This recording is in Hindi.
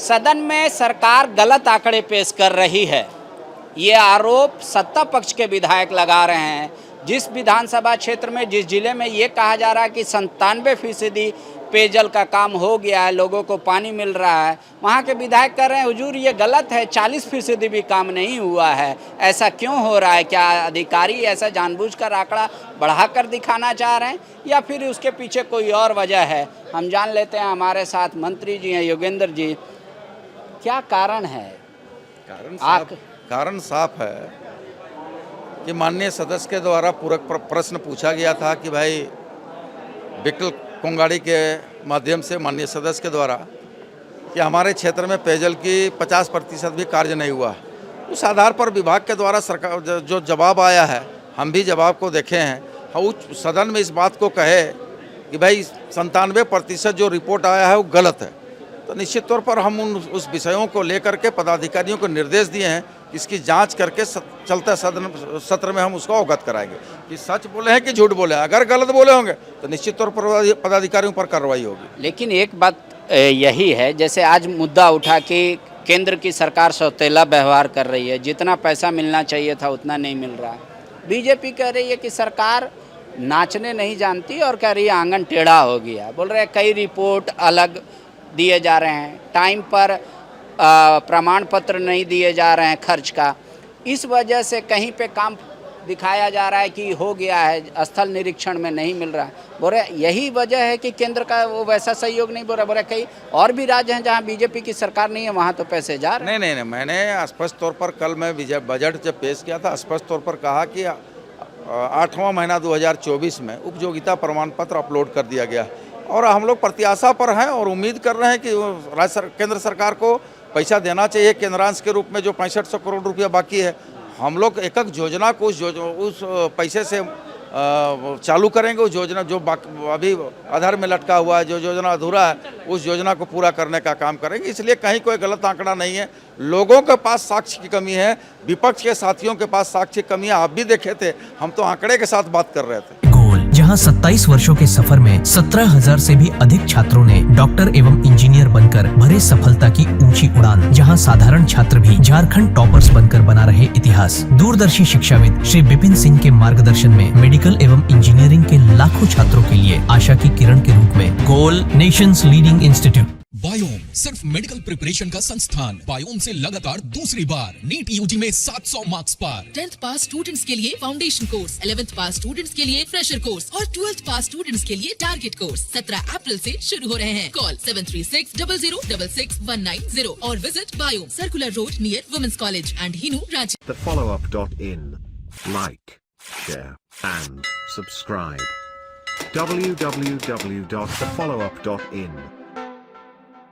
सदन में सरकार गलत आंकड़े पेश कर रही है, ये आरोप सत्ता पक्ष के विधायक लगा रहे हैं। जिस विधानसभा क्षेत्र में, जिस जिले में ये कहा जा रहा है कि 97% पेयजल का काम हो गया है, लोगों को पानी मिल रहा है, वहाँ के विधायक कह रहे हैं हुजूर ये गलत है, 40% भी काम नहीं हुआ है। ऐसा क्यों हो रहा है? क्या अधिकारी ऐसा जानबूझकर आंकड़ा बढ़ाकर दिखाना चाह रहे हैं या फिर उसके पीछे कोई और वजह है? हम जान लेते हैं। हमारे साथ मंत्री जी हैं, योगेंद्र जी, क्या कारण है? कारण साफ है कि माननीय सदस्य के द्वारा पूरक प्रश्न पूछा गया था कि भाई विकल कोंगाड़ी के माध्यम से माननीय सदस्य के द्वारा कि हमारे क्षेत्र में पेयजल की 50% भी कार्य नहीं हुआ। उस आधार पर विभाग के द्वारा सरकार जो जवाब आया है, हम भी जवाब को देखे हैं। हम उस सदन में इस बात को कहे कि भाई 97% जो रिपोर्ट आया है वो गलत है, तो निश्चित तौर पर हम उस विषयों को लेकर के पदाधिकारियों को निर्देश दिए हैं कि इसकी जांच करके चलते सत्र में हम उसको अवगत कराएंगे कि सच बोले हैं कि झूठ बोले हैं। अगर गलत बोले होंगे तो निश्चित तौर पर पदाधिकारियों पर कार्रवाई होगी। लेकिन एक बात यही है, जैसे आज मुद्दा उठा कि केंद्र की सरकार सौतेला व्यवहार कर रही है, जितना पैसा मिलना चाहिए था उतना नहीं मिल रहा। बीजेपी कह रही है कि सरकार नाचने नहीं जानती और कह रही है आंगन टेढ़ा हो गया। बोल रहे हैं कई रिपोर्ट अलग दिए जा रहे हैं, टाइम पर प्रमाण पत्र नहीं दिए जा रहे हैं खर्च का। इस वजह से कहीं पे काम दिखाया जा रहा है कि हो गया है, स्थल निरीक्षण में नहीं मिल रहा है। बोल रहे यही वजह है कि केंद्र का वो वैसा सहयोग नहीं। बोल रहे कई और भी राज्य हैं जहां बीजेपी की सरकार नहीं है, वहां तो पैसे जा रहे हैं। नहीं, मैंने स्पष्ट तौर पर कल मैं बजट जब पेश किया था, स्पष्ट तौर पर कहा कि 8वां महीना 2024 में उपयोगिता प्रमाण पत्र अपलोड कर दिया गया और हम लोग प्रत्याशा पर हैं और उम्मीद कर रहे हैं कि केंद्र सरकार को पैसा देना चाहिए केंद्रांश के रूप में। जो 6500 करोड़ रुपया बाकी है, हम लोग एक योजना को उस पैसे से चालू करेंगे। उस योजना जो अभी आधार में लटका हुआ है, जो योजना अधूरा है, उस योजना को पूरा करने का काम करेंगे। इसलिए कहीं कोई गलत आंकड़ा नहीं है। लोगों के पास साक्ष्य की कमी है, विपक्ष के साथियों के पास साक्ष्य की कमी है। आप भी देखे थे, हम तो आंकड़े के साथ बात कर रहे थे। जहां 27 वर्षों के सफर में 17,000 से भी अधिक छात्रों ने डॉक्टर एवं इंजीनियर बनकर भरे सफलता की ऊंची उड़ान। जहां साधारण छात्र भी झारखंड टॉपर्स बनकर बना रहे इतिहास। दूरदर्शी शिक्षाविद श्री विपिन सिंह के मार्गदर्शन में मेडिकल एवं इंजीनियरिंग के लाखों छात्रों के लिए आशा की किरण के रूप में गोल नेशंस लीडिंग इंस्टीट्यूट। बायोम सिर्फ मेडिकल प्रिपरेशन का संस्थान। बायोम से लगातार दूसरी बार नीट यूजी में 700 मार्क्स पार। 10th पास स्टूडेंट्स के लिए फाउंडेशन कोर्स, 11th पास स्टूडेंट्स के लिए फ्रेशर कोर्स और 12th पास स्टूडेंट्स के लिए टारगेट कोर्स 17 अप्रैल से शुरू हो रहे हैं। कॉल 7360066190 और visit Biome, circular road near women's college and Hinoo Ranchi. thefollowup.in. Like, share and subscribe. www.thefollowup.in